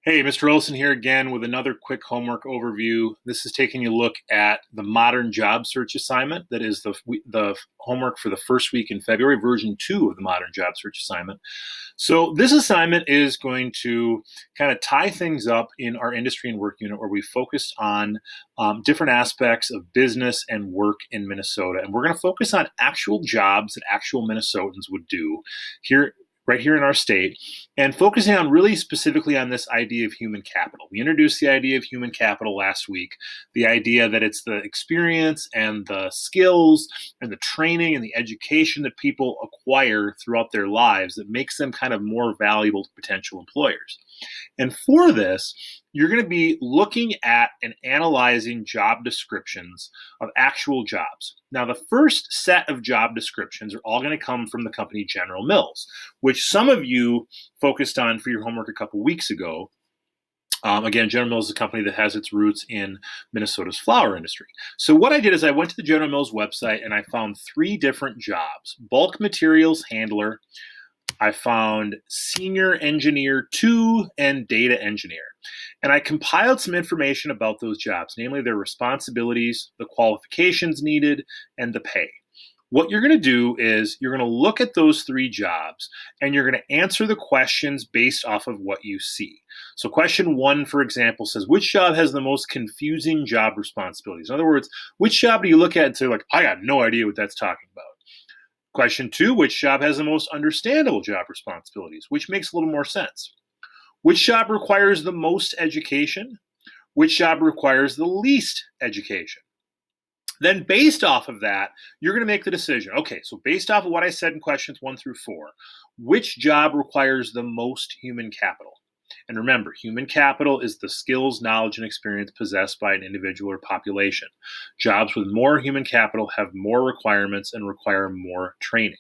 Hey, Mr. Olson here again with another quick homework overview. This is taking a look at the modern job search assignment. That is the homework for the first week in February, version 2 of the modern job search assignment. So this assignment is going to kind of tie things up in our industry and work unit where we focused on different aspects of business and work in Minnesota. And we're going to focus on actual jobs that actual Minnesotans would do here right here in our state, and focusing on really specifically on this idea of human capital. We introduced the idea of human capital last week, the idea that it's the experience and the skills and the training and the education that people acquire throughout their lives that makes them kind of more valuable to potential employers. And for this, you're going to be looking at and analyzing job descriptions of actual jobs. Now, the first set of job descriptions are all going to come from the company General Mills, which some of you focused on for your homework a couple weeks ago. Again, General Mills is a company that has its roots in Minnesota's flour industry. So what I did is I went to the General Mills website and I found 3 different jobs: bulk materials handler, I found senior engineer 2, and data engineer. And I compiled some information about those jobs, namely their responsibilities, the qualifications needed, and the pay. What you're going to do is you're going to look at those 3 jobs and you're going to answer the questions based off of what you see. So question 1, for example, says, which job has the most confusing job responsibilities? In other words, which job do you look at and say, like, I got no idea what that's talking about? Question 2, which job has the most understandable job responsibilities, which makes a little more sense? Which job requires the most education? Which job requires the least education? Then based off of that, you're going to make the decision. Okay, so based off of what I said in questions 1 through 4, which job requires the most human capital? And remember, human capital is the skills, knowledge, and experience possessed by an individual or population. Jobs with more human capital have more requirements and require more training.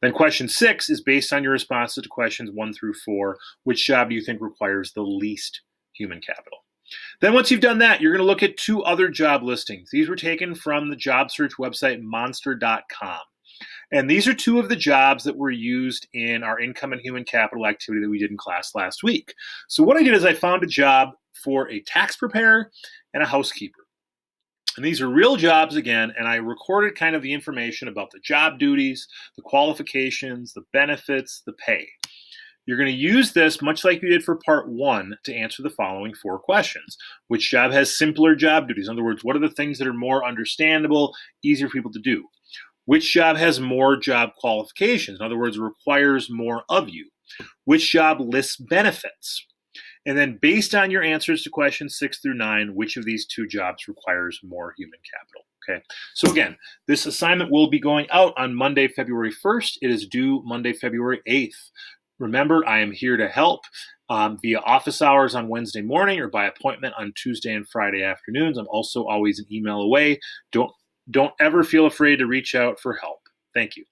Then question 6 is based on your responses to questions 1 through 4. Which job do you think requires the least human capital? Then once you've done that, you're going to look at 2 other job listings. These were taken from the job search website monster.com. And these are 2 of the jobs that were used in our income and human capital activity that we did in class last week. So what I did is I found a job for a tax preparer and a housekeeper. And these are real jobs again, and I recorded kind of the information about the job duties, the qualifications, the benefits, the pay. You're going to use this much like you did for part 1 to answer the following 4 questions. Which job has simpler job duties? In other words, what are the things that are more understandable, easier for people to do? Which job has more job qualifications? In other words, requires more of you. Which job lists benefits? And then based on your answers to questions 6 through 9, which of these 2 jobs requires more human capital? Okay. So again, this assignment will be going out on Monday, February 1st. It is due Monday, February 8th. Remember, I am here to help via office hours on Wednesday morning or by appointment on Tuesday and Friday afternoons. I'm also always an email away. Don't ever feel afraid to reach out for help. Thank you.